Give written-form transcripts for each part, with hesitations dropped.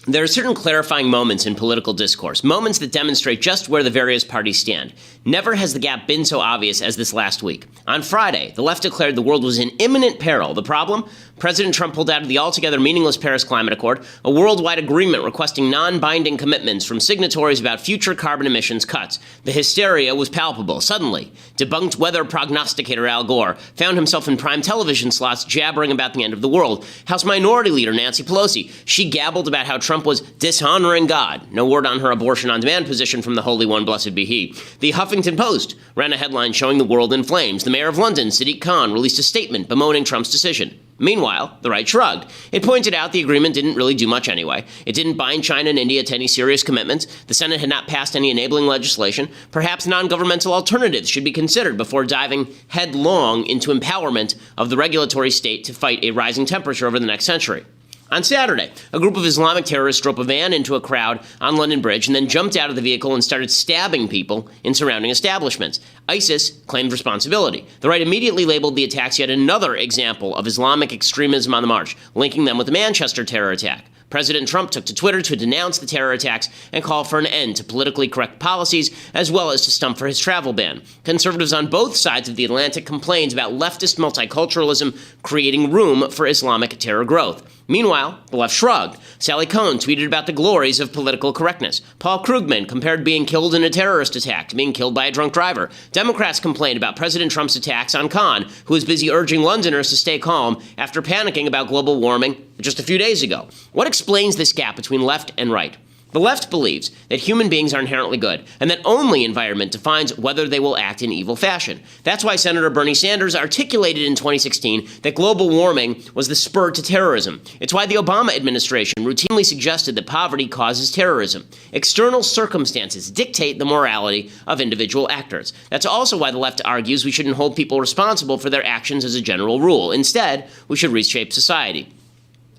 There are certain clarifying moments in political discourse, moments that demonstrate just where the various parties stand. Never has the gap been so obvious as this last week. On Friday, the left declared the world was in imminent peril. The problem? President Trump pulled out of the altogether meaningless Paris Climate Accord, a worldwide agreement requesting non-binding commitments from signatories about future carbon emissions cuts. The hysteria was palpable. Suddenly, debunked weather prognosticator Al Gore found himself in prime television slots jabbering about the end of the world. House Minority Leader Nancy Pelosi, she gabbled about how Trump was dishonoring God. No word on her abortion-on-demand position from the Holy One, blessed be he. The Huffington Post ran a headline showing the world in flames. The mayor of London, Sadiq Khan, released a statement bemoaning Trump's decision. Meanwhile, the right shrugged. It pointed out the agreement didn't really do much anyway. It didn't bind China and India to any serious commitments. The Senate had not passed any enabling legislation. Perhaps non-governmental alternatives should be considered before diving headlong into empowerment of the regulatory state to fight a rising temperature over the next century. On Saturday, a group of Islamic terrorists drove a van into a crowd on London Bridge and then jumped out of the vehicle and started stabbing people in surrounding establishments. ISIS claimed responsibility. The right immediately labeled the attacks yet another example of Islamic extremism on the march, linking them with the Manchester terror attack. President Trump took to Twitter to denounce the terror attacks and call for an end to politically correct policies, as well as to stump for his travel ban. Conservatives on both sides of the Atlantic complained about leftist multiculturalism creating room for Islamic terror growth. Meanwhile, the left shrugged. Sally Cohn tweeted about the glories of political correctness. Paul Krugman compared being killed in a terrorist attack to being killed by a drunk driver. Democrats complained about President Trump's attacks on Khan, who was busy urging Londoners to stay calm after panicking about global warming just a few days ago. What explains this gap between left and right? The left believes that human beings are inherently good, and that only environment defines whether they will act in evil fashion. That's why Senator Bernie Sanders articulated in 2016 that global warming was the spur to terrorism. It's why the Obama administration routinely suggested that poverty causes terrorism. External circumstances dictate the morality of individual actors. That's also why the left argues we shouldn't hold people responsible for their actions as a general rule. Instead, we should reshape society.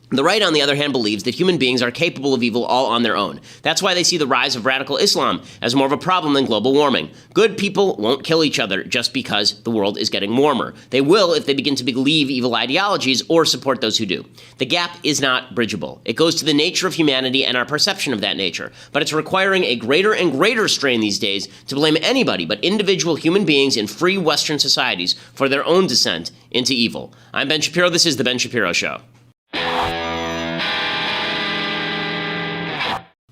The right, on the other hand, believes that human beings are capable of evil all on their own. That's why they see the rise of radical Islam as more of a problem than global warming. Good people won't kill each other just because the world is getting warmer. They will if they begin to believe evil ideologies or support those who do. The gap is not bridgeable. It goes to the nature of humanity and our perception of that nature. But it's requiring a greater and greater strain these days to blame anybody but individual human beings in free Western societies for their own descent into evil. I'm Ben Shapiro. This is The Ben Shapiro Show.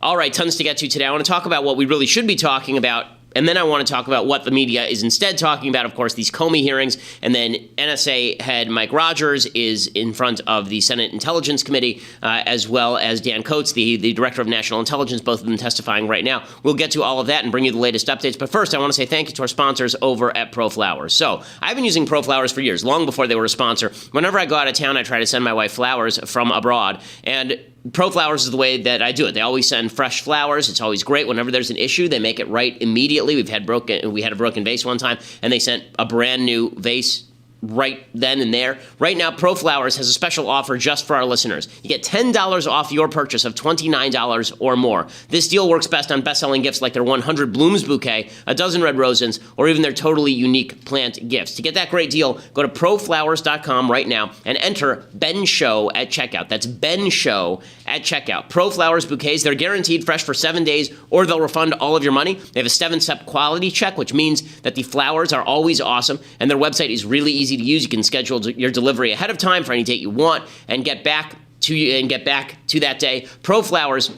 All right, tons to get to today. I want to talk about what we really should be talking about, and then I want to talk about what the media is instead talking about. Of course, these Comye hearings, and then NSA head Mike Rogers is in front of the Senate Intelligence Committee, as well as Dan Coates, the Director of National Intelligence, both of them testifying right now. We'll get to all of that and bring you the latest updates. But first, I want to say thank you to our sponsors over at ProFlowers. So I've been using ProFlowers for years, long before they were a sponsor. Whenever I go out of town, I try to send my wife flowers from abroad, and ProFlowers is the way that I do it. They always send fresh flowers. It's always great. Whenever there's an issue, they make it right immediately. We had a broken vase one time, and they sent a brand new vase right then and there. Right now, ProFlowers has a special offer just for our listeners. You get $10 off your purchase of $29 or more. This deal works best on best-selling gifts like their 100 Blooms bouquet, a dozen red roses, or even their totally unique plant gifts. To get that great deal, go to proflowers.com right now and enter Ben Show at checkout. That's Ben Show at checkout. ProFlowers bouquets, they're guaranteed fresh for 7 days, or they'll refund all of your money. They have a 7-step quality check, which means that the flowers are always awesome, and their website is really easy to use. You can schedule your delivery ahead of time for any date you want and get back to that day. ProFlowers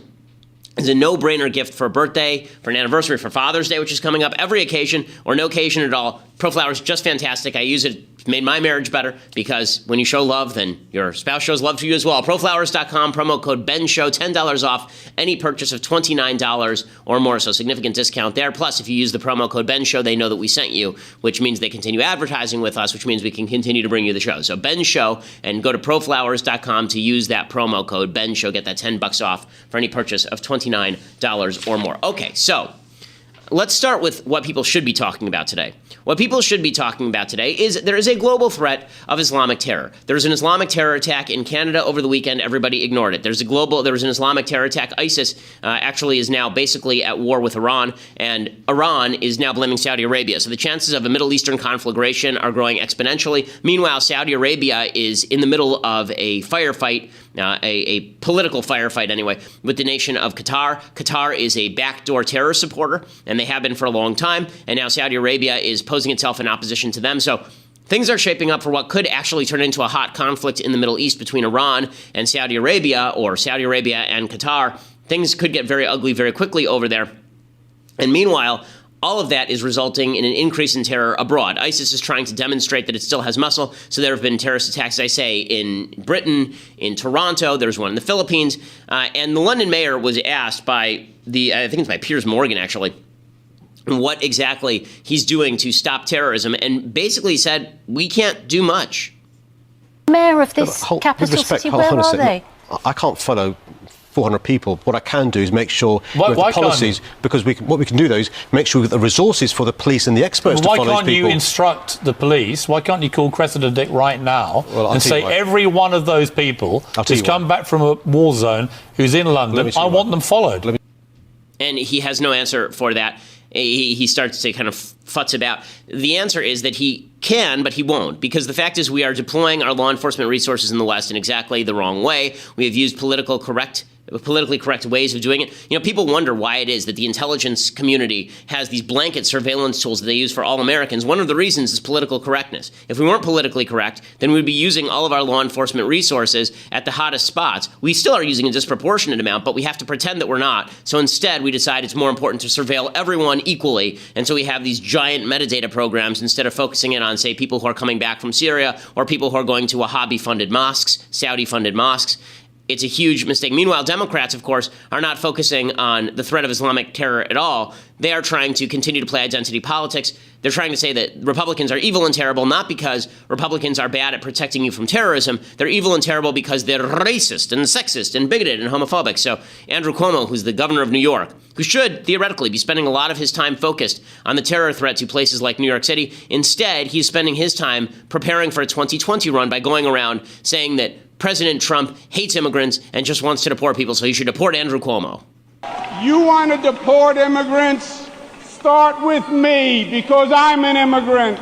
is a no-brainer gift for a birthday, for an anniversary, for Father's Day, which is coming up, every occasion or no occasion at all. ProFlowers is just fantastic. I use it. It's made my marriage better because when you show love, then your spouse shows love to you as well. ProFlowers.com, promo code BENSHOW, $10 off any purchase of $29 or more, so significant discount there. Plus, if you use the promo code BENSHOW, they know that we sent you, which means they continue advertising with us, which means we can continue to bring you the show. So BENSHOW, and go to ProFlowers.com to use that promo code BENSHOW. Get that $10 off for any purchase of $29 or more. Okay, so let's start with what people should be talking about today. What people should be talking about today is there is a global threat of Islamic terror. There was an Islamic terror attack in Canada over the weekend. Everybody ignored it. There was an Islamic terror attack. ISIS actually is now basically at war with Iran, and Iran is now blaming Saudi Arabia. So the chances of a Middle Eastern conflagration are growing exponentially. Meanwhile, Saudi Arabia is in the middle of a firefight a political firefight anyway, with the nation of Qatar. Qatar is a backdoor terror supporter, and they have been for a long time. And now Saudi Arabia is posing itself in opposition to them. So things are shaping up for what could actually turn into a hot conflict in the Middle East between Iran and Saudi Arabia, or Saudi Arabia and Qatar. Things could get very ugly very quickly over there. And meanwhile, all of that is resulting in an increase in terror abroad. ISIS is trying to demonstrate that it still has muscle. So there have been terrorist attacks, as I say, in Britain, in Toronto. There's one in the Philippines. And the London mayor was asked by I think it's by Piers Morgan, actually, what exactly he's doing to stop terrorism, and basically said, we can't do much. Mayor of this capital city, where are they? I can't follow 400 people. What I can do is make sure with the policies, because what we can do though is make sure we get the resources for the police and the experts to follow these people. Why can't you instruct the police? Why can't you call Cressida Dick right now and say every one of those people who's come back from a war zone, who's in London, I want them followed? And he has no answer for that. He starts to kind of futz about. The answer is that he can, but he won't, because the fact is we are deploying our law enforcement resources in the West in exactly the wrong way. We have used politically correct ways of doing it. You know, people wonder why it is that the intelligence community has these blanket surveillance tools that they use for all Americans. One of the reasons is political correctness. If we weren't politically correct, then we'd be using all of our law enforcement resources at the hottest spots. We still are using a disproportionate amount, but we have to pretend that we're not. So instead, we decide it's more important to surveil everyone equally. And so we have these giant metadata programs instead of focusing in on, say, people who are coming back from Syria or people who are going to Wahhabi-funded mosques, Saudi-funded mosques. It's a huge mistake. Meanwhile, Democrats, of course, are not focusing on the threat of Islamic terror at all. They are trying to continue to play identity politics. They're trying to say that Republicans are evil and terrible, not because Republicans are bad at protecting you from terrorism. They're evil and terrible because they're racist and sexist and bigoted and homophobic. So Andrew Cuomo, who's the governor of New York, who should theoretically be spending a lot of his time focused on the terror threat to places like New York City, instead, he's spending his time preparing for a 2020 run by going around saying that President Trump hates immigrants and just wants to deport people, so you should deport Andrew Cuomo. You want to deport immigrants? Start with me, because I'm an immigrant.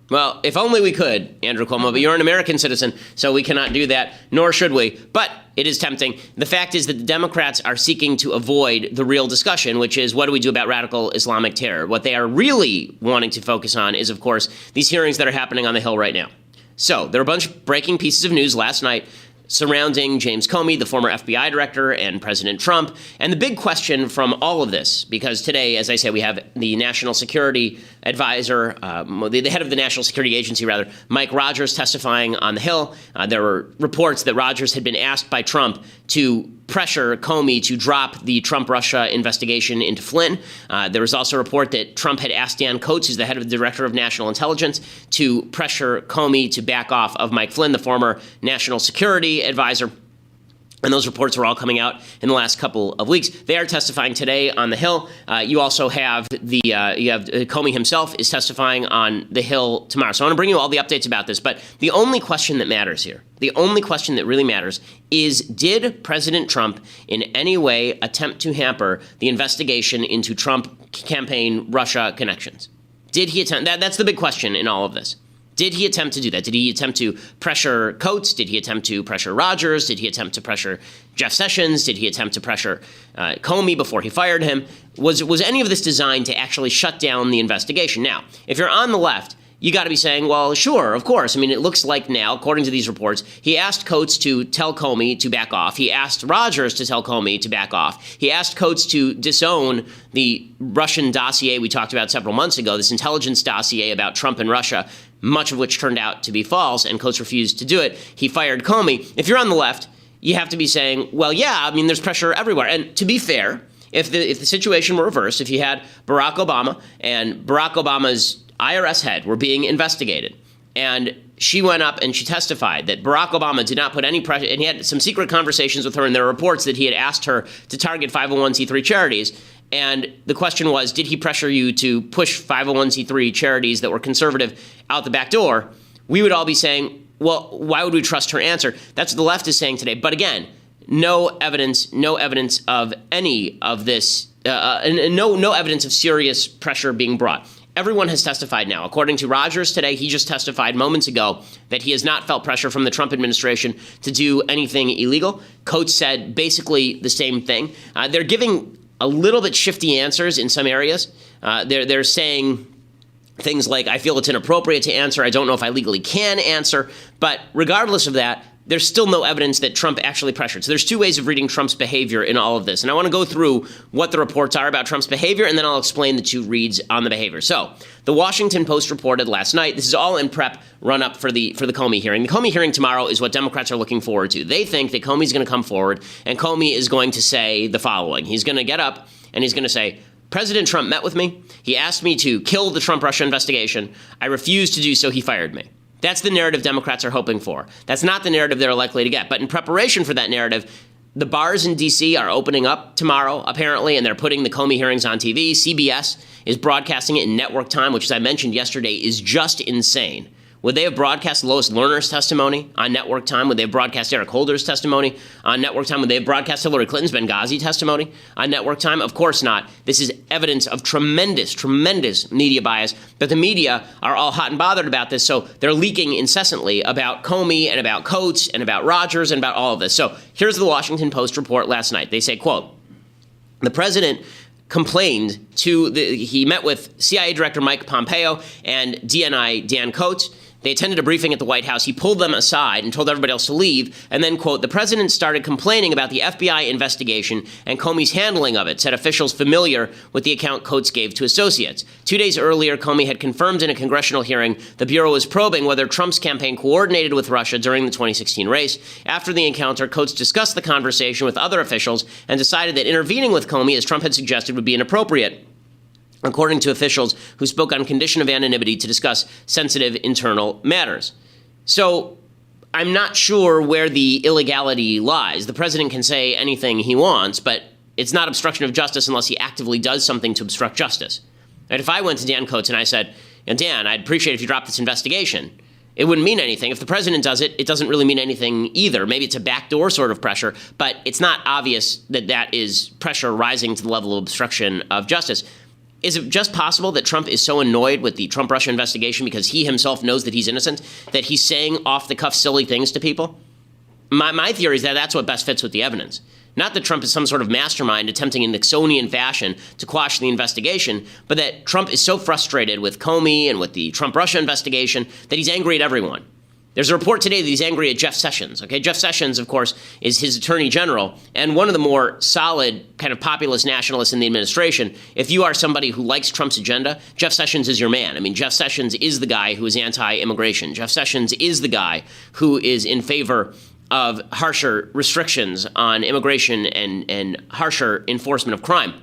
Well, if only we could, Andrew Cuomo, but you're an American citizen, so we cannot do that, nor should we. But it is tempting. The fact is that the Democrats are seeking to avoid the real discussion, which is what do we do about radical Islamic terror? What they are really wanting to focus on is, of course, these hearings that are happening on the Hill right now. So there are a bunch of breaking pieces of news last night surrounding James Comey, the former FBI director, and President Trump. And the big question from all of this, because today, as I say, we have the National Security Advisor, the head of the National Security Agency, rather, Mike Rogers, testifying on the Hill. There were reports that Rogers had been asked by Trump to pressure Comey to drop the Trump-Russia investigation into Flynn. There was also a report that Trump had asked Dan Coats, who's the head of the Director of National Intelligence, to pressure Comey to back off of Mike Flynn, the former National Security Advisor. And those reports are all coming out in the last couple of weeks. They are testifying today on the Hill. You also have Comey himself is testifying on the Hill tomorrow. So I want to bring you all the updates about this. But the only question that matters here, the only question that really matters is, did President Trump in any way attempt to hamper the investigation into Trump campaign Russia connections? Did he attempt? That's the big question in all of this. Did he attempt to do that? Did he attempt to pressure Coates? Did he attempt to pressure Rogers? Did he attempt to pressure Jeff Sessions? Did he attempt to pressure Comey before he fired him? Was any of this designed to actually shut down the investigation? Now, if you're on the left, you got to be saying, well, sure, of course. I mean, it looks like now, according to these reports, he asked Coates to tell Comey to back off. He asked Rogers to tell Comey to back off. He asked Coates to disown the Russian dossier we talked about several months ago, this intelligence dossier about Trump and Russia, much of which turned out to be false, and Coates refused to do it. He fired Comey. If you're on the left, you have to be saying, well, yeah, I mean, there's pressure everywhere. And to be fair, if the situation were reversed, if you had Barack Obama and Barack Obama's IRS head were being investigated, and she went up and she testified that Barack Obama did not put any pressure, and he had some secret conversations with her, and there are reports that he had asked her to target 501c3 charities. And the question was, did he pressure you to push 501c3 charities that were conservative out the back door? We would all be saying, well, why would we trust her answer? That's what the left is saying today. But again, no evidence of any of this, no evidence of serious pressure being brought. everyone has testified now. According to Rogers today, he just testified moments ago that he has not felt pressure from the Trump administration to do anything illegal. Coates said basically the same thing. They're giving a little bit shifty answers in some areas. They're saying things like, I feel it's inappropriate to answer. I don't know if I legally can answer. But regardless of that, there's still no evidence that Trump actually pressured. So there's two ways of reading Trump's behavior in all of this. And I want to go through what the reports are about Trump's behavior, and then I'll explain the two reads on the behavior. So the Washington Post reported last night, this is all in prep run up for the Comye hearing. The Comye hearing tomorrow is what Democrats are looking forward to. They think that Comey's going to come forward, and Comey is going to say the following. He's going to get up, and he's going to say, President Trump met with me. He asked me to kill the Trump-Russia investigation. I refused to do so. He fired me. That's the narrative Democrats are hoping for. That's not the narrative they're likely to get. But in preparation for that narrative, the bars in D.C. are opening up tomorrow, apparently, and they're putting the Comey hearings on TV. CBS is broadcasting it in network time, which, as I mentioned yesterday, is just insane. Would they have broadcast Lois Lerner's testimony on network time? Would they have broadcast Eric Holder's testimony on network time? Would they have broadcast Hillary Clinton's Benghazi testimony on network time? Of course not. This is evidence of tremendous, tremendous media bias. But the media are all hot and bothered about this, so they're leaking incessantly about Comey and about Coates and about Rogers and about all of this. So here's the Washington Post report last night. They say, quote, the president complained he met with CIA Director Mike Pompeo and DNI Dan Coates. They attended a briefing at the White House. He pulled them aside and told everybody else to leave. And then, quote, the president started complaining about the FBI investigation and Comey's handling of it, said officials familiar with the account Coates gave to associates. 2 days earlier, Comey had confirmed in a congressional hearing the Bureau was probing whether Trump's campaign coordinated with Russia during the 2016 race. After the encounter, Coates discussed the conversation with other officials and decided that intervening with Comey, as Trump had suggested, would be inappropriate, according to officials who spoke on condition of anonymity to discuss sensitive internal matters. So I'm not sure where the illegality lies. The president can say anything he wants, but it's not obstruction of justice unless he actively does something to obstruct justice. And if I went to Dan Coates and I said, Dan, I'd appreciate if you dropped this investigation, it wouldn't mean anything. If the president does it, it doesn't really mean anything either. Maybe it's a backdoor sort of pressure, but it's not obvious that that is pressure rising to the level of obstruction of justice. Is it just possible that Trump is so annoyed with the Trump-Russia investigation because he himself knows that he's innocent, that he's saying off-the-cuff silly things to people? My theory is that that's what best fits with the evidence. Not that Trump is some sort of mastermind attempting in Nixonian fashion to quash the investigation, but that Trump is so frustrated with Comey and with the Trump-Russia investigation that he's angry at everyone. There's a report today that he's angry at Jeff Sessions. Okay, Jeff Sessions, of course, is his attorney general and one of the more solid kind of populist nationalists in the administration. If you are somebody who likes Trump's agenda, Jeff Sessions is your man. I mean, Jeff Sessions is the guy who is anti-immigration. Jeff Sessions is the guy who is in favor of harsher restrictions on immigration and harsher enforcement of crime.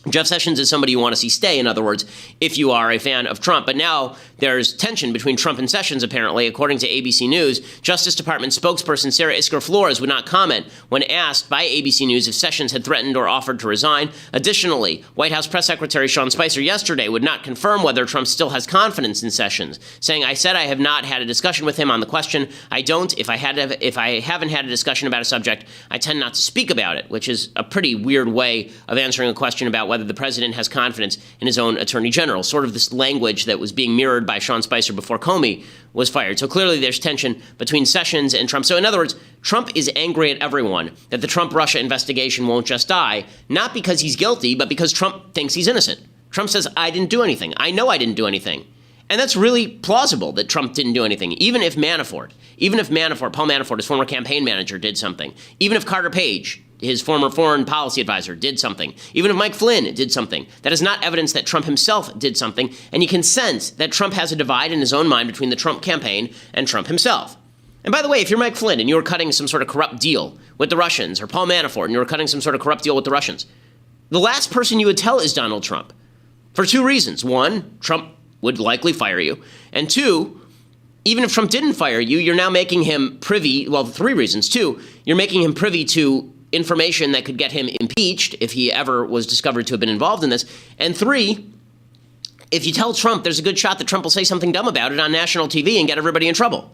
Jeff Sessions is somebody you want to see stay, in other words, if you are a fan of Trump. But now there's tension between Trump and Sessions, apparently. According to ABC News, Justice Department spokesperson Sarah Isker Flores would not comment when asked by ABC News if Sessions had threatened or offered to resign. Additionally, White House Press Secretary Sean Spicer yesterday would not confirm whether Trump still has confidence in Sessions, saying, I said I have not had a discussion with him on the question. I don't. If I haven't had a discussion about a subject, I tend not to speak about it, which is a pretty weird way of answering a question about whether the president has confidence in his own attorney general, sort of this language that was being mirrored by Sean Spicer before Comey was fired. So clearly there's tension between Sessions and Trump. So in other words, Trump is angry at everyone that the Trump-Russia investigation won't just die, not because he's guilty, but because Trump thinks he's innocent. Trump says, I didn't do anything. I know I didn't do anything. And that's really plausible that Trump didn't do anything. Even if Paul Manafort, his former campaign manager, did something. Even if Carter Page, his former foreign policy advisor, did something. Even if Mike Flynn did something. That is not evidence that Trump himself did something. And you can sense that Trump has a divide in his own mind between the Trump campaign and Trump himself. And by the way, if you're Mike Flynn and you were cutting some sort of corrupt deal with the Russians, or Paul Manafort and you were cutting some sort of corrupt deal with the Russians, the last person you would tell is Donald Trump. For two reasons. One, Trump would likely fire you. And two, even if Trump didn't fire you, you're now making him privy, well, three reasons. Two, you're making him privy to information that could get him impeached if he ever was discovered to have been involved in this. And three, if you tell Trump, there's a good shot that Trump will say something dumb about it on national TV and get everybody in trouble.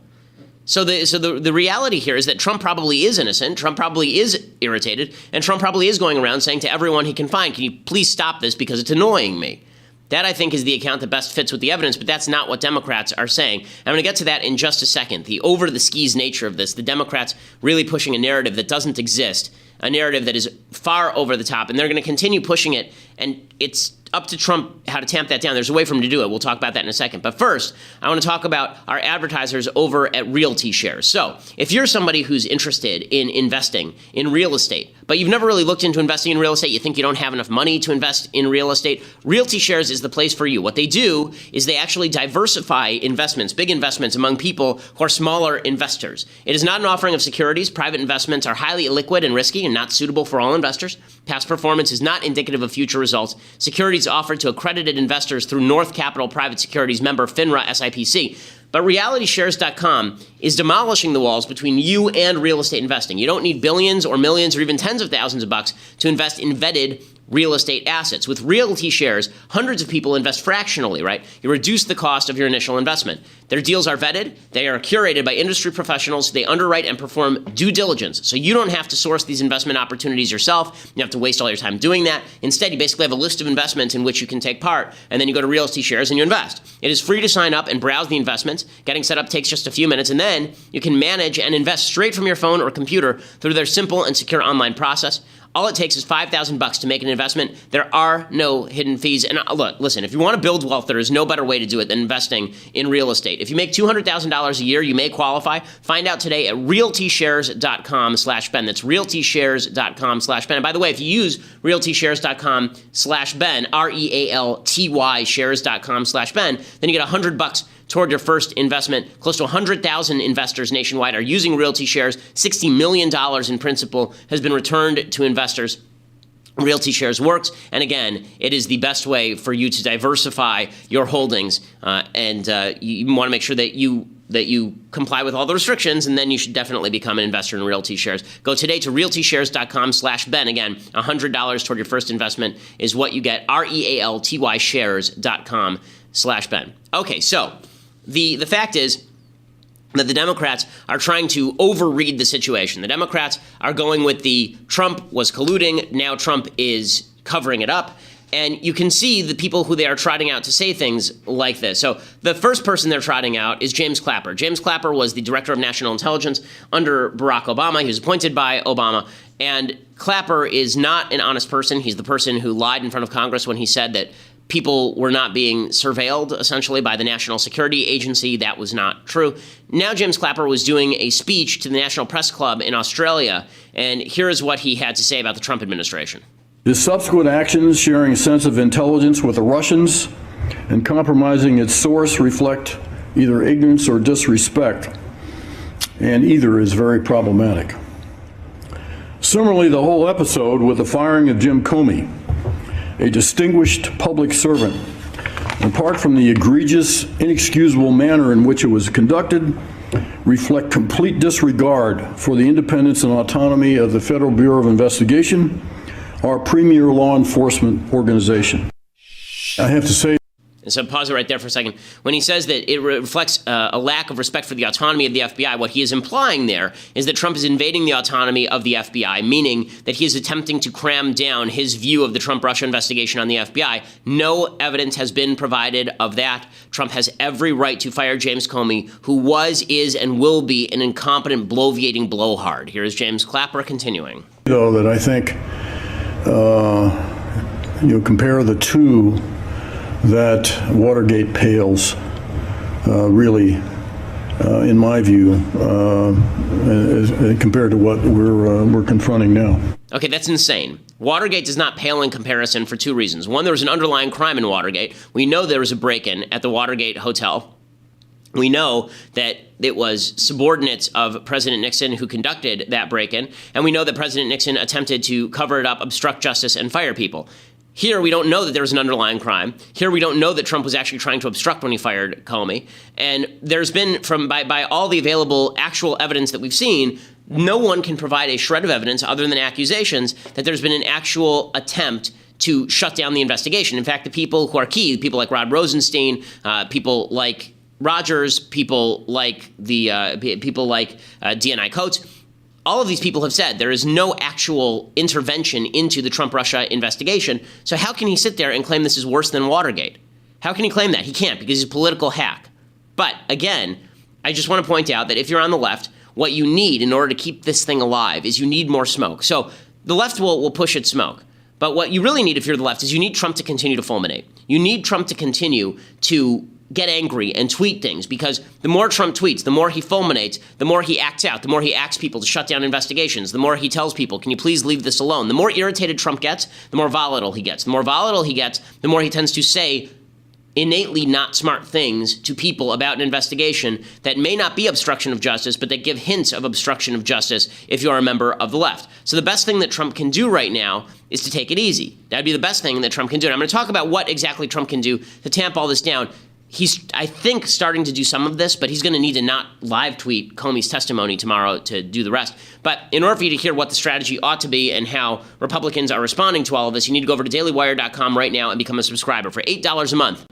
So the reality here is that Trump probably is innocent, Trump probably is irritated, and Trump probably is going around saying to everyone he can find, can you please stop this because it's annoying me? That, I think, is the account that best fits with the evidence, but that's not what Democrats are saying. I'm going to get to that in just a second. The over-the-skis nature of this, the Democrats really pushing a narrative that doesn't exist, a narrative that is far over the top, and they're going to continue pushing it, and it's up to Trump how to tamp that down. There's a way for him to do it. We'll talk about that in a second. But first, I want to talk about our advertisers over at Realty Shares. So if you're somebody who's interested in investing in real estate, but you've never really looked into investing in real estate, you think you don't have enough money to invest in real estate, Realty Shares is the place for you. What they do is they actually diversify investments, big investments, among people who are smaller investors. It is not an offering of securities. Private investments are highly illiquid and risky and not suitable for all investors. Past performance is not indicative of future results. Securities offered to accredited investors through North Capital Private Securities member FINRA SIPC. But RealityShares.com is demolishing the walls between you and real estate investing. You don't need billions or millions or even tens of thousands of bucks to invest in vetted real estate assets. With Realty Shares, hundreds of people invest fractionally, right? You reduce the cost of your initial investment. Their deals are vetted. They are curated by industry professionals. They underwrite and perform due diligence. So you don't have to source these investment opportunities yourself. You have to waste all your time doing that. Instead, you basically have a list of investments in which you can take part, and then you go to Realty Shares and you invest. It is free to sign up and browse the investments. Getting set up takes just a few minutes, and then you can manage and invest straight from your phone or computer through their simple and secure online process. All it takes is $5,000 to make an investment. There are no hidden fees. And look, listen, if you want to build wealth, there is no better way to do it than investing in real estate. If you make $200,000 a year, you may qualify. Find out today at realtyshares.com/Ben. That's realtyshares.com/Ben. And by the way, if you use realtyshares.com/Ben, REALTY shares.com/Ben, then you get $100 toward your first investment. Close to 100,000 investors nationwide are using Realty Shares. $60 million in principal has been returned to investors. Realty Shares works, and again, it is the best way for you to diversify your holdings, and you want to make sure that you comply with all the restrictions, and then you should definitely become an investor in Realty Shares. Go today to realtyshares.com/Ben. Again, $100 toward your first investment is what you get. REALTY shares.com/Ben. Okay, so the fact is that the Democrats are trying to overread the situation. The Democrats are going with the Trump was colluding, now Trump is covering it up. And you can see the people who they are trotting out to say things like this. So the first person they're trotting out is James Clapper. James Clapper was the director of national intelligence under Barack Obama. He was appointed by Obama. And Clapper is not an honest person. He's the person who lied in front of Congress when he said that people were not being surveilled, essentially, by the National Security Agency. That was not true. Now James Clapper was doing a speech to the National Press Club in Australia, and here is what he had to say about the Trump administration. His subsequent actions, sharing sensitive intelligence with the Russians and compromising its source, reflect either ignorance or disrespect, and either is very problematic. Similarly, the whole episode with the firing of Jim Comye, a distinguished public servant, apart from the egregious, inexcusable manner in which it was conducted, reflect complete disregard for the independence and autonomy of the Federal Bureau of Investigation, our premier law enforcement organization. I have to say, so pause it right there for a second. When he says that it reflects a lack of respect for the autonomy of the FBI, what he is implying there is that Trump is invading the autonomy of the FBI, meaning that he is attempting to cram down his view of the Trump-Russia investigation on the FBI. No evidence has been provided of that. Trump has every right to fire James Comey, who was, is, and will be an incompetent, bloviating blowhard. Here is James Clapper continuing. Though that I think, compare the two, that Watergate pales, really, in my view, compared to what we're confronting now. Okay, that's insane. Watergate does not pale in comparison for two reasons. One, there was an underlying crime in Watergate. We know there was a break-in at the Watergate Hotel. We know that it was subordinates of President Nixon who conducted that break-in, and we know that President Nixon attempted to cover it up, obstruct justice, and fire people. Here, we don't know that there was an underlying crime. Here, we don't know that Trump was actually trying to obstruct when he fired Comey. And there's been, by all the available actual evidence that we've seen, no one can provide a shred of evidence other than accusations that there's been an actual attempt to shut down the investigation. In fact, the people who are key, people like Rod Rosenstein, people like Rogers, people like DNI Coates, all of these people have said there is no actual intervention into the Trump-Russia investigation. So how can he sit there and claim this is worse than Watergate? How can he claim that? He can't, because he's a political hack. But again, I just want to point out that if you're on the left, what you need in order to keep this thing alive is you need more smoke. So the left will push its smoke. But what you really need if you're the left is you need Trump to continue to fulminate. You need Trump to continue to get angry and tweet things, because the more Trump tweets, the more he fulminates, the more he acts out, the more he asks people to shut down investigations, the more he tells people, can you please leave this alone? The more irritated Trump gets, the more volatile he gets. The more volatile he gets, the more he tends to say innately not smart things to people about an investigation that may not be obstruction of justice, but that give hints of obstruction of justice if you're a member of the left. So the best thing that Trump can do right now is to take it easy. That'd be the best thing that Trump can do. And I'm going to talk about what exactly Trump can do to tamp all this down. He's, I think, starting to do some of this, but he's going to need to not live tweet Comey's testimony tomorrow to do the rest. But in order for you to hear what the strategy ought to be and how Republicans are responding to all of this, you need to go over to dailywire.com right now and become a subscriber for $8 a month.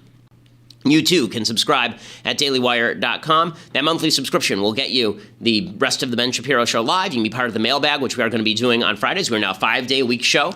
You, too, can subscribe at dailywire.com. That monthly subscription will get you the rest of the Ben Shapiro Show live. You can be part of the mailbag, which we are going to be doing on Fridays. We're now a 5-day-a-week show.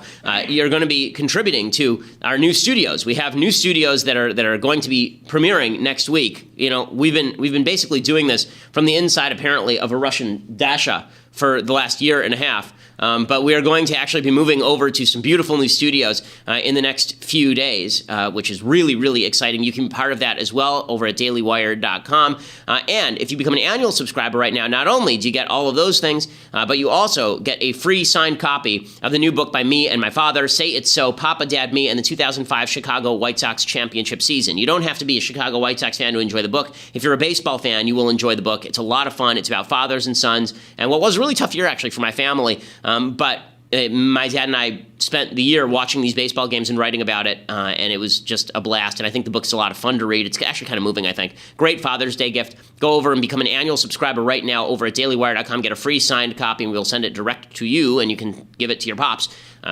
You're going to be contributing to our new studios. We have new studios that are going to be premiering next week. You know, we've been basically doing this from the inside, apparently, of a Russian dacha for the last year and a half. But we are going to actually be moving over to some beautiful new studios in the next few days, which is really, really exciting. You can be part of that as well over at dailywire.com. And if you become an annual subscriber right now, not only do you get all of those things, but you also get a free signed copy of the new book by me and my father, Say It's So, Papa, Dad, Me, and the 2005 Chicago White Sox championship season. You don't have to be a Chicago White Sox fan to enjoy the book. If you're a baseball fan, you will enjoy the book. It's a lot of fun. It's about fathers and sons. And what was a really tough year, actually, for my family. But my dad and I spent the year watching these baseball games and writing about it, and it was just a blast. And I think the book's a lot of fun to read. It's actually kind of moving, I think. Great Father's Day gift. Go over and become an annual subscriber right now over at dailywire.com. Get a free signed copy, and we'll send it direct to you, and you can give it to your pops.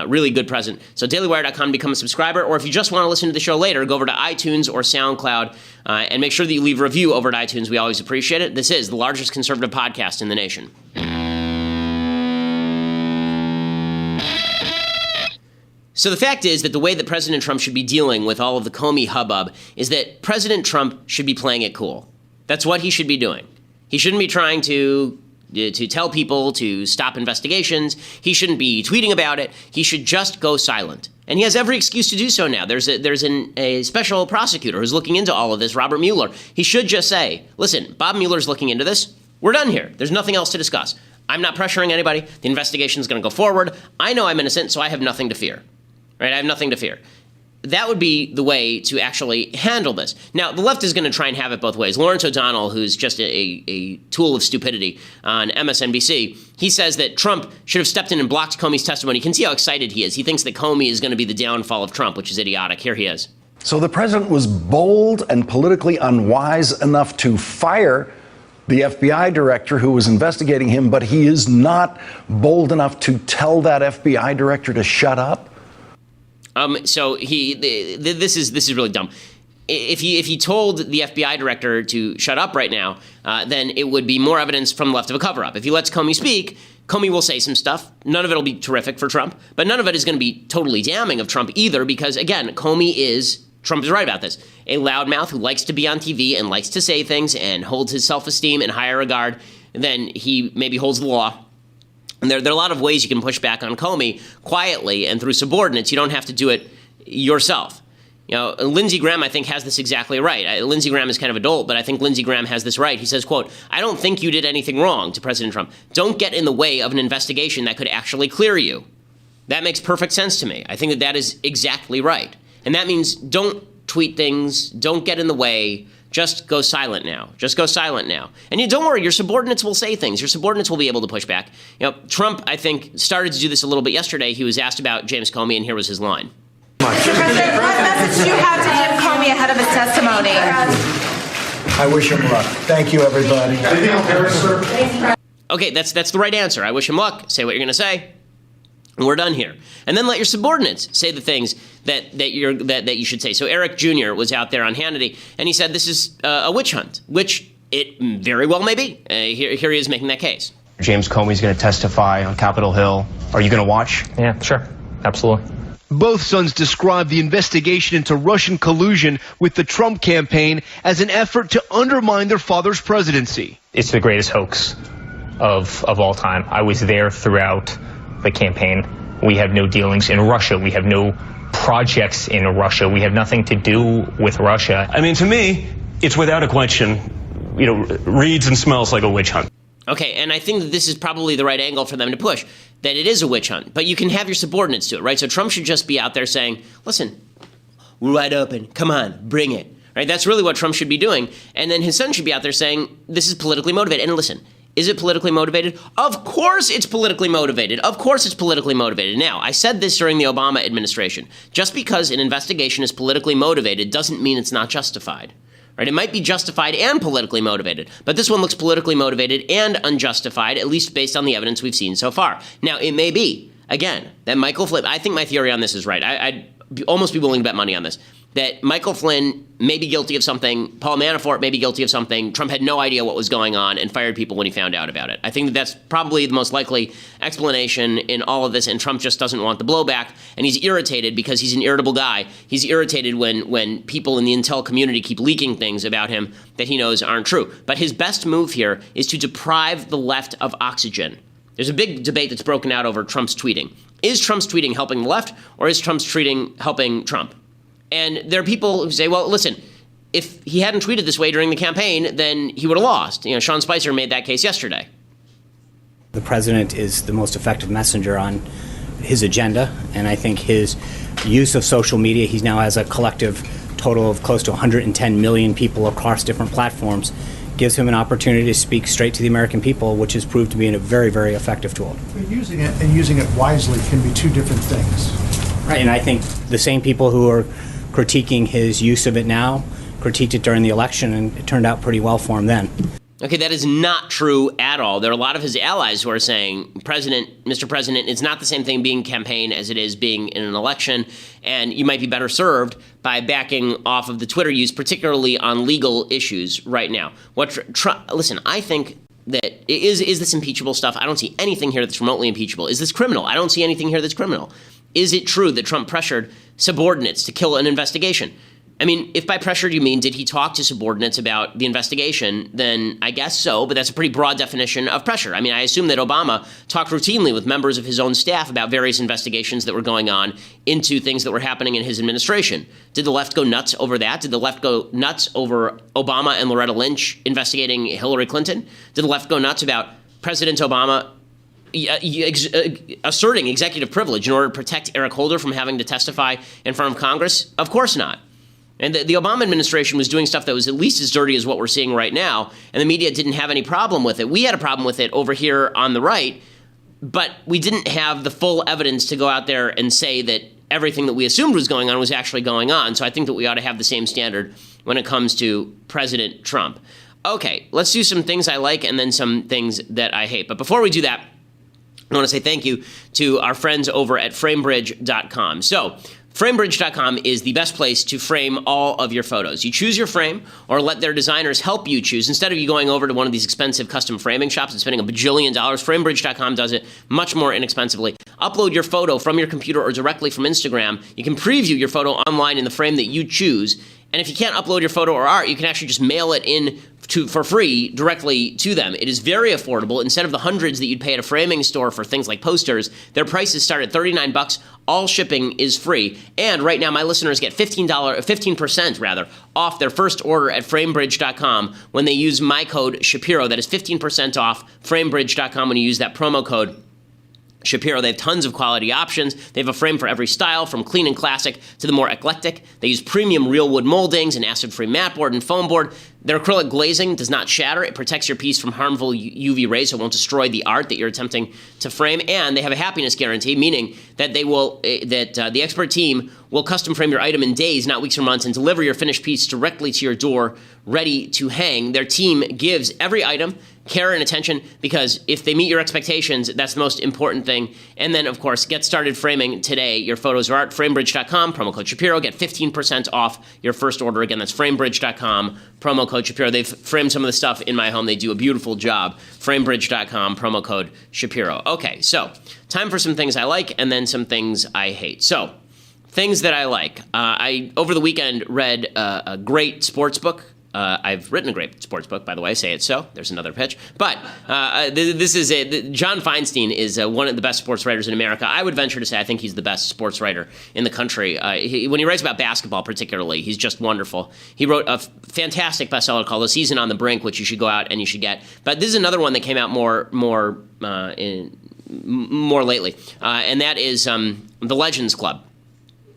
Really good present. So dailywire.com, become a subscriber. Or if you just want to listen to the show later, go over to iTunes or SoundCloud and make sure that you leave a review over at iTunes. We always appreciate it. This is the largest conservative podcast in the nation. So the fact is that the way that President Trump should be dealing with all of the Comey hubbub is that President Trump should be playing it cool. That's what he should be doing. He shouldn't be trying to tell people to stop investigations. He shouldn't be tweeting about it. He should just go silent. And he has every excuse to do so now. There's a special prosecutor who's looking into all of this, Robert Mueller. He should just say, listen, Bob Mueller's looking into this. We're done here. There's nothing else to discuss. I'm not pressuring anybody. The investigation is going to go forward. I know I'm innocent, so I have nothing to fear. Right? I have nothing to fear. That would be the way to actually handle this. Now, the left is going to try and have it both ways. Lawrence O'Donnell, who's just a tool of stupidity on MSNBC, he says that Trump should have stepped in and blocked Comey's testimony. You can see how excited he is. He thinks that Comey is going to be the downfall of Trump, which is idiotic. Here he is. So the president was bold and politically unwise enough to fire the FBI director who was investigating him, but he is not bold enough to tell that FBI director to shut up? So this is really dumb. If he told the FBI director to shut up right now, then it would be more evidence from the left of a cover-up. If he lets Comey speak, Comey will say some stuff. None of it will be terrific for Trump, but none of it is going to be totally damning of Trump either, because, again, Trump is right about this, a loudmouth who likes to be on TV and likes to say things and holds his self-esteem in higher regard than he maybe holds the law. And there are a lot of ways you can push back on Comey quietly and through subordinates. You don't have to do it yourself. You know, Lindsey Graham, I think, has this exactly right. Lindsey Graham is kind of adult, but I think Lindsey Graham has this right. He says, quote, I don't think you did anything wrong to President Trump. Don't get in the way of an investigation that could actually clear you. That makes perfect sense to me. I think that is exactly right. And that means don't tweet things, don't get in the way. Just go silent now. Just go silent now. And don't worry, your subordinates will say things. Your subordinates will be able to push back. You know, Trump, I think, started to do this a little bit yesterday. He was asked about James Comey, and here was his line. Mr. President, what message do you have to Jim Comey ahead of his testimony? I wish him luck. Thank you, everybody. Anything else, sir? Okay, that's the right answer. I wish him luck. Say what you're going to say. And we're done here. And then let your subordinates say the things that you should say. So Eric Jr. was out there on Hannity, and he said this is a witch hunt, which it very well may be. Here he is making that case. James Comey's going to testify on Capitol Hill. Are you going to watch? Yeah, sure. Absolutely. Both sons described the investigation into Russian collusion with the Trump campaign as an effort to undermine their father's presidency. It's the greatest hoax of all time. I was there throughout the campaign. We have no dealings in Russia. We have no projects in Russia. We have nothing to do with Russia. I mean, to me, it's without a question, reads and smells like a witch hunt. Okay, and I think that this is probably the right angle for them to push, that it is a witch hunt. But you can have your subordinates do it, right? So Trump should just be out there saying, listen, we're wide open. Come on, bring it. Right? That's really what Trump should be doing. And then his son should be out there saying, this is politically motivated. And listen, is it politically motivated? Of course it's politically motivated. Of course it's politically motivated. Now, I said this during the Obama administration. Just because an investigation is politically motivated doesn't mean it's not justified. Right? It might be justified and politically motivated, but this one looks politically motivated and unjustified, at least based on the evidence we've seen so far. Now, it may be, again, that Michael Flynn, I think my theory on this is right. I'd almost be willing to bet money on this, that Michael Flynn may be guilty of something, Paul Manafort may be guilty of something, Trump had no idea what was going on and fired people when he found out about it. I think that that's probably the most likely explanation in all of this, and Trump just doesn't want the blowback, and he's irritated because he's an irritable guy. He's irritated when people in the intel community keep leaking things about him that he knows aren't true. But his best move here is to deprive the left of oxygen. There's a big debate that's broken out over Trump's tweeting. Is Trump's tweeting helping the left, or is Trump's tweeting helping Trump? And there are people who say, well, listen, if he hadn't tweeted this way during the campaign, then he would have lost. Sean Spicer made that case yesterday. The president is the most effective messenger on his agenda, and I think his use of social media, he now has a collective total of close to 110 million people across different platforms, gives him an opportunity to speak straight to the American people, which has proved to be a very, very effective tool. But using it and using it wisely can be two different things. Right, and I think the same people who are critiquing his use of it now critiqued it during the election, and it turned out pretty well for him then. Okay, that is not true at all. There are a lot of his allies who are saying, Mr. President, it's not the same thing being campaign as it is being in an election, and you might be better served by backing off of the Twitter use, particularly on legal issues right now. Listen, I think that is this impeachable stuff? I don't see anything here that's remotely impeachable. Is this criminal? I don't see anything here that's criminal. Is it true that Trump pressured subordinates to kill an investigation? I mean, if by pressured you mean did he talk to subordinates about the investigation, then I guess so, but that's a pretty broad definition of pressure. I mean, I assume that Obama talked routinely with members of his own staff about various investigations that were going on into things that were happening in his administration. Did the left go nuts over that? Did the left go nuts over Obama and Loretta Lynch investigating Hillary Clinton? Did the left go nuts about President Obama asserting executive privilege in order to protect Eric Holder from having to testify in front of Congress? Of course not. And the Obama administration was doing stuff that was at least as dirty as what we're seeing right now, and the media didn't have any problem with it. We had a problem with it over here on the right, but we didn't have the full evidence to go out there and say that everything that we assumed was going on was actually going on. So I think that we ought to have the same standard when it comes to President Trump. Okay, let's do some things I like and then some things that I hate. But before we do that, I want to say thank you to our friends over at framebridge.com. So, framebridge.com is the best place to frame all of your photos. You choose your frame or let their designers help you choose. Instead of you going over to one of these expensive custom framing shops and spending $1 bajillion, framebridge.com does it much more inexpensively. Upload your photo from your computer or directly from Instagram. You can preview your photo online in the frame that you choose. And if you can't upload your photo or art, you can actually just mail it in for free directly to them. It is very affordable. Instead of the hundreds that you'd pay at a framing store for things like posters, their prices start at $39. All shipping is free. And right now, my listeners get 15% off their first order at framebridge.com when they use my code Shapiro. That is 15% off framebridge.com when you use that promo code Shapiro. They have tons of quality options. They have a frame for every style, from clean and classic to the more eclectic. They use premium real wood moldings, an acid-free mat board, and foam board. Their acrylic glazing does not shatter. It protects your piece from harmful UV rays, so it won't destroy the art that you're attempting to frame. And they have a happiness guarantee, meaning that the expert team will custom frame your item in days, not weeks or months, and deliver your finished piece directly to your door, ready to hang. Their team gives every item care and attention, because if they meet your expectations, that's the most important thing. And then, of course, get started framing today. Your photos are art. Framebridge.com, promo code Shapiro. Get 15% off your first order. Again, that's framebridge.com, promo code Shapiro. They've framed some of the stuff in my home. They do a beautiful job. Framebridge.com, promo code Shapiro. Okay, so time for some things I like and then some things I hate. So, things that I like. I, over the weekend, read a great sports book. I've written a great sports book, by the way. Say it so. There's another pitch. But this is it. John Feinstein is one of the best sports writers in America. I would venture to say I think he's the best sports writer in the country. When he writes about basketball particularly, he's just wonderful. He wrote a fantastic bestseller called The Season on the Brink, which you should go out and you should get. But this is another one that came out more lately, and that is The Legends Club.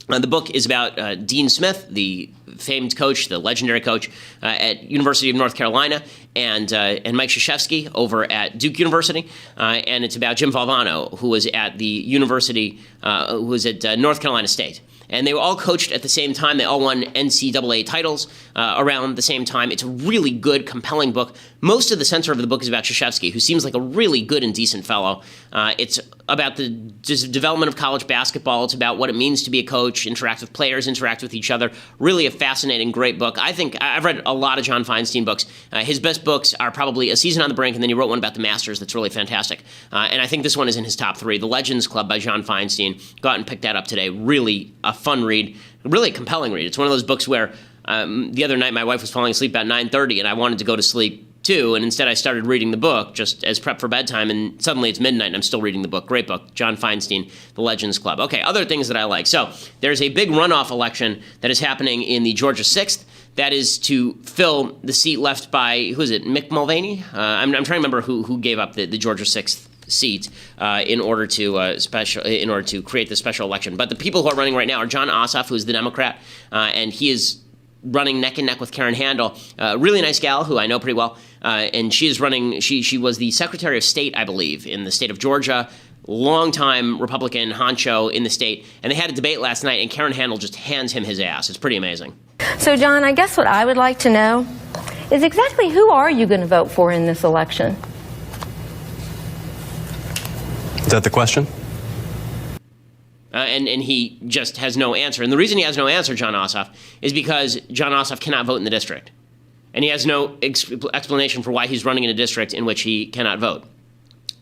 The book is about Dean Smith, the famed coach, the legendary coach at University of North Carolina, and Mike Krzyzewski over at Duke University, and it's about Jim Valvano, who was at the University, who was at North Carolina State. And they were all coached at the same time. They all won NCAA titles around the same time. It's a really good, compelling book. Most of the center of the book is about Krzyzewski, who seems like a really good and decent fellow. It's about the development of college basketball. It's about what it means to be a coach, interact with players, interact with each other. Really a fascinating, great book. I think I've read a lot of John Feinstein books. His best books are probably A Season on the Brink, and then he wrote one about the Masters that's really fantastic. And I think this one is in his top 3, The Legends Club by John Feinstein. Go out and pick that up today. Really a fun read, really a compelling read. It's one of those books where the other night my wife was falling asleep about 9:30 and I wanted to go to sleep too, and instead I started reading the book just as prep for bedtime, and suddenly it's midnight and I'm still reading the book. Great book, John Feinstein, The Legends Club. Okay, other things that I like. So there's a big runoff election that is happening in the Georgia 6th. That is to fill the seat left by, who is it, Mick Mulvaney? I'm trying to remember who gave up the Georgia 6th seat in order to create the special election. But the people who are running right now are John Ossoff, who is the Democrat, and he is running neck and neck with Karen Handel, a really nice gal who I know pretty well, and she is running. She was the Secretary of State, I believe, in the state of Georgia. Longtime Republican honcho in the state, and they had a debate last night, and Karen Handel just hands him his ass. It's pretty amazing. So, John, I guess what I would like to know is exactly who are you going to vote for in this election? Is that the question? And he just has no answer. And the reason he has no answer, John Ossoff, is because John Ossoff cannot vote in the district. And he has no explanation for why he's running in a district in which he cannot vote.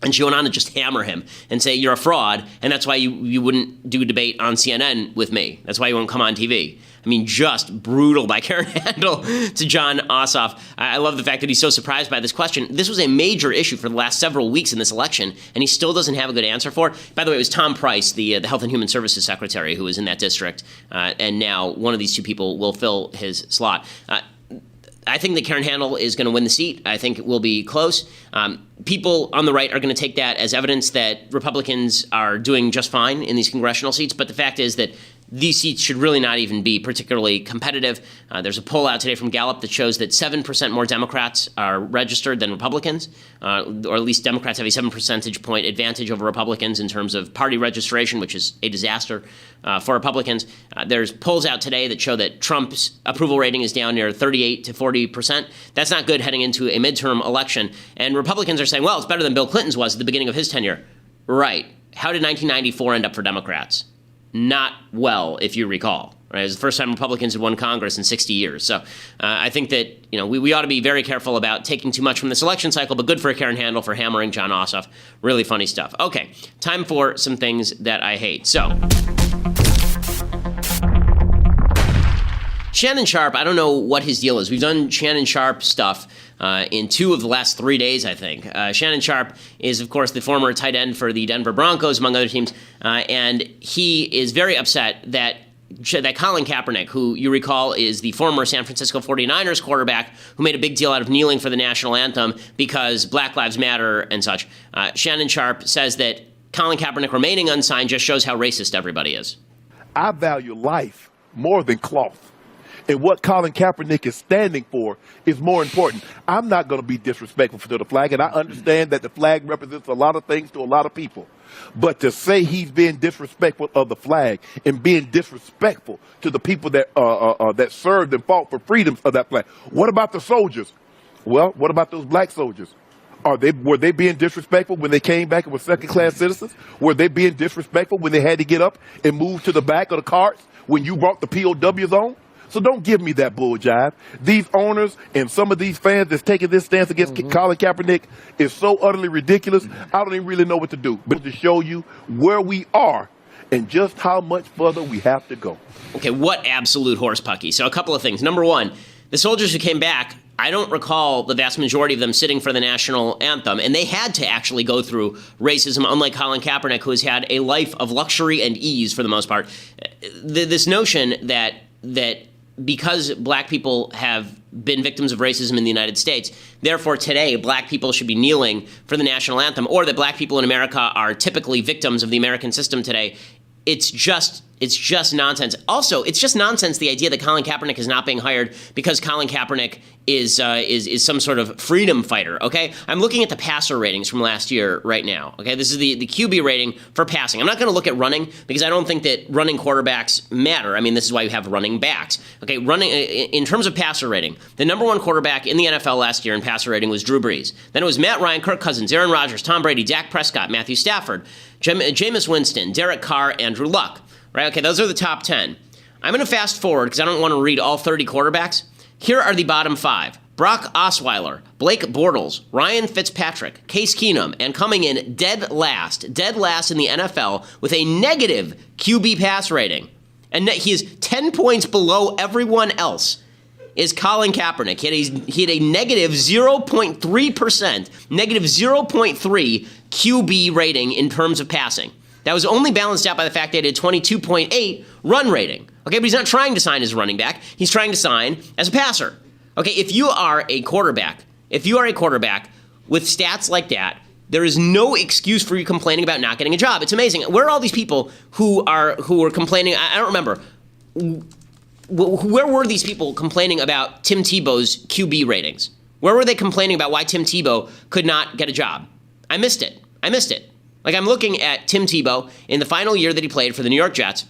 And she went on to just hammer him and say, you're a fraud, and that's why you wouldn't do a debate on CNN with me. That's why you won't come on TV. I mean, just brutal by Karen Handel to John Ossoff. I love the fact that he's so surprised by this question. This was a major issue for the last several weeks in this election, and he still doesn't have a good answer for it. By the way, it was Tom Price, the Health and Human Services Secretary, who was in that district, and now one of these two people will fill his slot. I think that Karen Handel is going to win the seat. I think it will be close. People on the right are going to take that as evidence that Republicans are doing just fine in these congressional seats, but the fact is that these seats should really not even be particularly competitive. There's a poll out today from Gallup that shows that 7% more Democrats are registered than Republicans, or at least Democrats have a 7 percentage point advantage over Republicans in terms of party registration, which is a disaster for Republicans. There's polls out today that show that Trump's approval rating is down near 38 to 40%. That's not good heading into a midterm election. And Republicans are saying, well, it's better than Bill Clinton's was at the beginning of his tenure. Right. How did 1994 end up for Democrats? Not well, if you recall. Right? It was the first time Republicans had won Congress in 60 years. So I think that we ought to be very careful about taking too much from this election cycle, but good for Karen Handel for hammering John Ossoff. Really funny stuff. Okay, time for some things that I hate. So, Shannon Sharpe, I don't know what his deal is. We've done Shannon Sharpe stuff in 2 of the last 3 days, I think. Shannon Sharpe is, of course, the former tight end for the Denver Broncos, among other teams, and he is very upset that Colin Kaepernick, who you recall is the former San Francisco 49ers quarterback who made a big deal out of kneeling for the national anthem because Black Lives Matter and such, Shannon Sharpe says that Colin Kaepernick remaining unsigned just shows how racist everybody is. I value life more than cloth. And what Colin Kaepernick is standing for is more important. I'm not going to be disrespectful to the flag, and I understand that the flag represents a lot of things to a lot of people. But to say he's being disrespectful of the flag and being disrespectful to the people that that served and fought for freedoms of that flag. What about the soldiers? Well, what about those black soldiers? Were they being disrespectful when they came back and were second-class citizens? Were they being disrespectful when they had to get up and move to the back of the carts when you brought the POWs on? So don't give me that bull jive. These owners and some of these fans that's taking this stance against Colin Kaepernick is so utterly ridiculous, I don't even really know what to do. But to show you where we are and just how much further we have to go. Okay, what absolute horsepucky. So a couple of things. Number one, the soldiers who came back, I don't recall the vast majority of them sitting for the national anthem, and they had to actually go through racism, unlike Colin Kaepernick, who has had a life of luxury and ease for the most part. This notion that because black people have been victims of racism in the United States, therefore today black people should be kneeling for the national anthem, or that black people in America are typically victims of the American system today, it's just nonsense. Also, it's just nonsense, the idea that Colin Kaepernick is not being hired because Colin Kaepernick is some sort of freedom fighter, okay? I'm looking at the passer ratings from last year right now, okay? This is the QB rating for passing. I'm not going to look at running because I don't think that running quarterbacks matter. I mean, this is why we have running backs, okay? Running, in terms of passer rating, the number one quarterback in the NFL last year in passer rating was Drew Brees. Then it was Matt Ryan, Kirk Cousins, Aaron Rodgers, Tom Brady, Dak Prescott, Matthew Stafford, Jameis Winston, Derek Carr, Andrew Luck. Right? Okay, those are the top 10. I'm going to fast forward because I don't want to read all 30 quarterbacks. Here are the bottom 5. Brock Osweiler, Blake Bortles, Ryan Fitzpatrick, Case Keenum, and coming in dead last in the NFL with a negative QB pass rating. And he is 10 points below everyone else is Colin Kaepernick. He had a negative 0.3%, negative 0.3 QB rating in terms of passing. That was only balanced out by the fact that he had a 22.8 run rating. Okay, but he's not trying to sign as a running back. He's trying to sign as a passer. Okay, if you are a quarterback with stats like that, there is no excuse for you complaining about not getting a job. It's amazing. Where are all these people who are complaining? I don't remember. Where were these people complaining about Tim Tebow's QB ratings? Where were they complaining about why Tim Tebow could not get a job? I missed it. Like, I'm looking at Tim Tebow in the final year that he played for the New York Jets.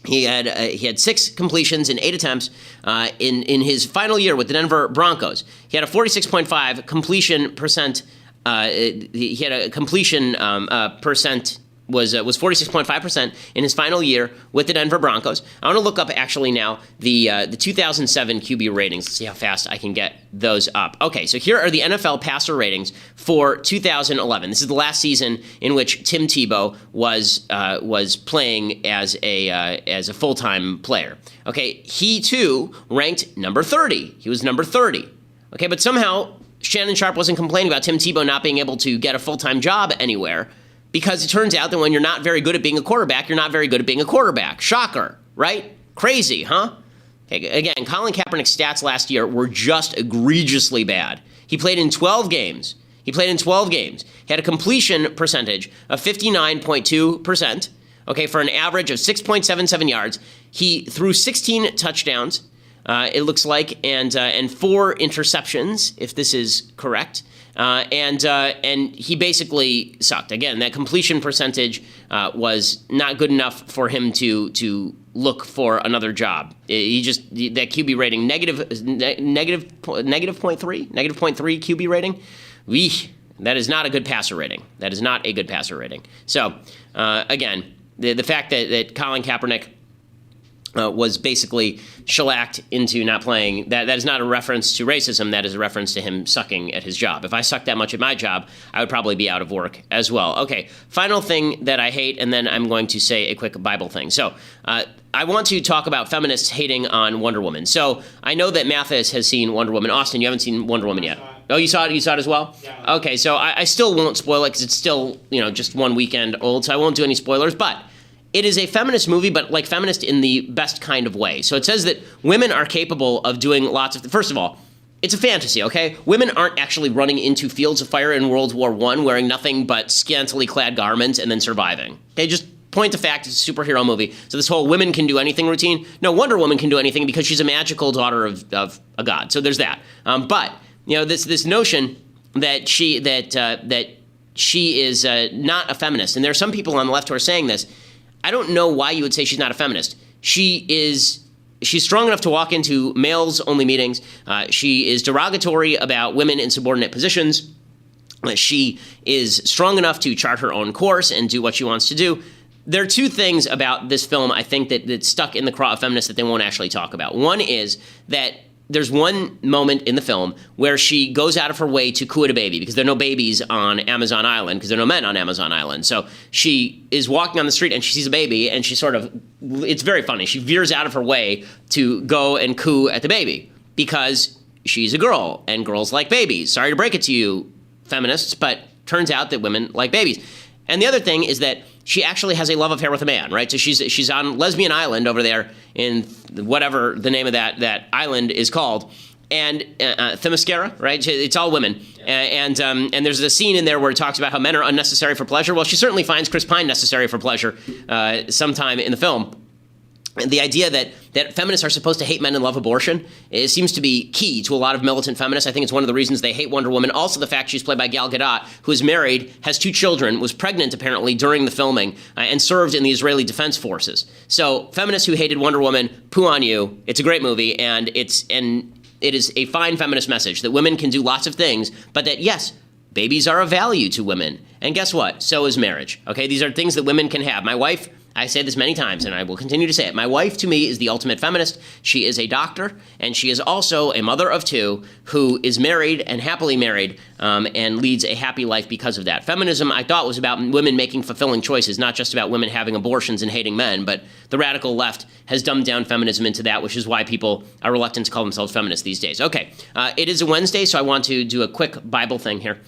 He had 6 completions in 8 attempts in his final year with the Denver Broncos. He had a 46.5 completion percent. He had a completion percent was 46.5% in his final year with the Denver Broncos. I want to look up actually now the 2007 QB ratings. Let's see how fast I can get those up. Okay, so here are the NFL passer ratings for 2011. This is the last season in which Tim Tebow was playing as a full-time player. Okay, he too ranked number 30. He was number 30. Okay, but somehow Shannon Sharpe wasn't complaining about Tim Tebow not being able to get a full-time job anywhere. Because it turns out that when you're not very good at being a quarterback, you're not very good at being a quarterback. Shocker, right? Crazy, huh? Okay, again, Colin Kaepernick's stats last year were just egregiously bad. He played in 12 games. He had a completion percentage of 59.2%, okay, for an average of 6.77 yards. He threw 16 touchdowns, it looks like, and 4 interceptions, if this is correct. And he basely sucked. Again, that completion percentage was not good enough for him to look for another job. That QB rating negative 0.3 QB rating. That is not a good passer rating. So again, the fact that Colin Kaepernick was basically shellacked into not playing. That is not a reference to racism. That is a reference to him sucking at his job. If I sucked that much at my job, I would probably be out of work as well. Okay, final thing that I hate, and then I'm going to say a quick Bible thing. So I want to talk about feminists hating on Wonder Woman. So I know that Mathis has seen Wonder Woman. Austin, you haven't seen Wonder Woman yet. Oh, you saw it? You saw it as well? Yeah. Okay, so I still won't spoil it because it's still, just one weekend old, so I won't do any spoilers, but it is a feminist movie, but like feminist in the best kind of way. So it says that women are capable of doing lots of... First of all, it's a fantasy, okay? Women aren't actually running into fields of fire in World War I wearing nothing but scantily clad garments and then surviving. Okay, just point to fact, it's a superhero movie. So this whole women can do anything routine. No, Wonder Woman can do anything because she's a magical daughter of a god. So there's that. But, this notion that she is not a feminist, and there are some people on the left who are saying this. I don't know why you would say she's not a feminist. She's strong enough to walk into males-only meetings. She is derogatory about women in subordinate positions. She is strong enough to chart her own course and do what she wants to do. There are two things about this film, I think, that stuck in the craw of feminists that they won't actually talk about. One is that there's one moment in the film where she goes out of her way to coo at a baby because there are no babies on Amazon Island, because there are no men on Amazon Island. So she is walking on the street and she sees a baby and she it's very funny. She veers out of her way to go and coo at the baby because she's a girl and girls like babies. Sorry to break it to you, feminists, but turns out that women like babies. And the other thing is that she actually has a love affair with a man, right? So she's on Lesbian Island over there in whatever the name of that island is called, and Themyscira, right? It's all women, and there's a scene in there where it talks about how men are unnecessary for pleasure. Well, she certainly finds Chris Pine necessary for pleasure sometime in the film. And the idea that feminists are supposed to hate men and love abortion, it seems to be key to a lot of militant feminists. I think it's one of the reasons they hate Wonder Woman. Also, the fact she's played by Gal Gadot, who is married, has 2 children, was pregnant apparently during the filming, and served in the Israeli Defense Forces. So feminists who hated Wonder Woman, poo on you. It's a great movie, and it is a fine feminist message that women can do lots of things, but that, yes, babies are of value to women. And guess what? So is marriage. Okay, these are things that women can have. My wife, I say this many times, and I will continue to say it. My wife, to me, is the ultimate feminist. She is a doctor, and she is also a mother of 2 who is married and happily married and leads a happy life because of that. Feminism, I thought, was about women making fulfilling choices, not just about women having abortions and hating men, but the radical left has dumbed down feminism into that, which is why people are reluctant to call themselves feminists these days. Okay, it is a Wednesday, so I want to do a quick Bible thing here.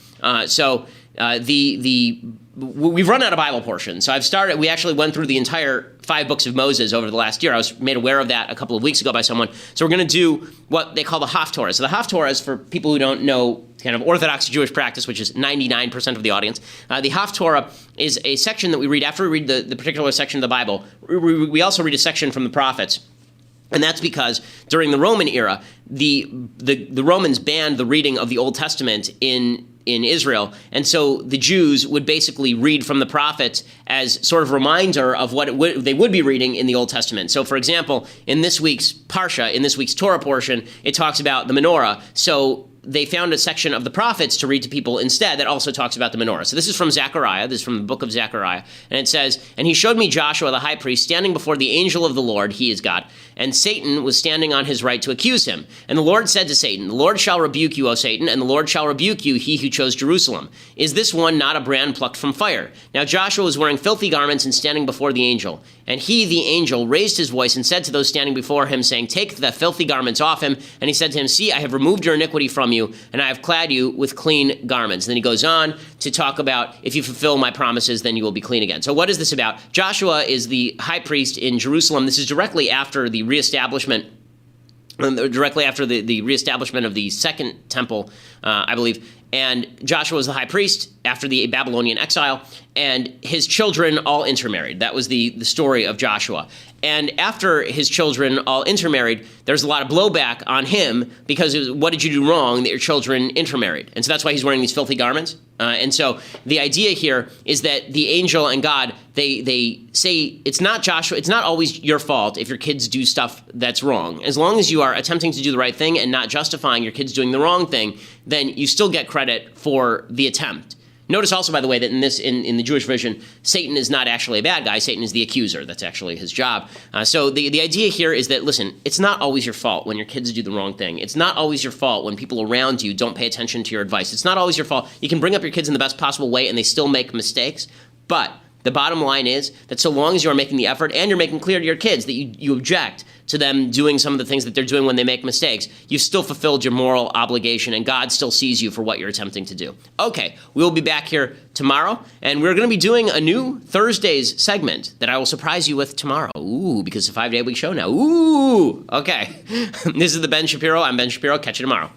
We've run out of Bible portions. So we actually went through the entire 5 books of Moses over the last year. I was made aware of that a couple of weeks ago by someone. So we're going to do what they call the Haftorah. So the Haftorah is, for people who don't know kind of Orthodox Jewish practice, which is 99% of the audience. The Haftorah is a section that we read after we read the particular section of the Bible. We also read a section from the prophets. And that's because during the Roman era, the Romans banned the reading of the Old Testament in Israel. And so the Jews would basically read from the prophets as sort of reminder of what they would be reading in the Old Testament. So, for example, in this week's Parsha, in this week's Torah portion, it talks about the menorah. So they found a section of the prophets to read to people instead that also talks about the menorah. So this is from Zechariah. This is from the book of Zechariah. And it says, "And he showed me Joshua the high priest standing before the angel of the Lord," he is God, "and Satan was standing on his right to accuse him. And the Lord said to Satan, The Lord shall rebuke you, O Satan, and the Lord shall rebuke you, he who chose Jerusalem. Is this one not a brand plucked from fire? Now Joshua was wearing filthy garments and standing before the angel. And he, the angel, raised his voice and said to those standing before him, saying, Take the filthy garments off him. And he said to him, See, I have removed your iniquity from you, and I have clad you with clean garments." And then he goes on to talk about, if you fulfill my promises, then you will be clean again. So what is this about? Joshua is the high priest in Jerusalem. This is directly after the reestablishment of the Second Temple, I believe. And Joshua was the high priest after the Babylonian exile, and his children all intermarried. That was the story of Joshua. And after his children all intermarried, there's a lot of blowback on him because it was, what did you do wrong that your children intermarried? And so that's why he's wearing these filthy garments. And so the idea here is that the angel and God, they say it's not Joshua, it's not always your fault if your kids do stuff that's wrong. As long as you are attempting to do the right thing and not justifying your kids doing the wrong thing, then you still get credit for the attempt. Notice also, by the way, that in the Jewish vision, Satan is not actually a bad guy. Satan is the accuser. That's actually his job. So the idea here is that, listen, it's not always your fault when your kids do the wrong thing. It's not always your fault when people around you don't pay attention to your advice. It's not always your fault. You can bring up your kids in the best possible way and they still make mistakes. But the bottom line is that so long as you are making the effort and you're making clear to your kids that you object to them doing some of the things that they're doing when they make mistakes, you've still fulfilled your moral obligation and God still sees you for what you're attempting to do. Okay, we'll be back here tomorrow, and we're going to be doing a new Thursdays segment that I will surprise you with tomorrow. Ooh, because it's a 5-day-a-week show now. Ooh, okay. This is the Ben Shapiro. I'm Ben Shapiro. Catch you tomorrow.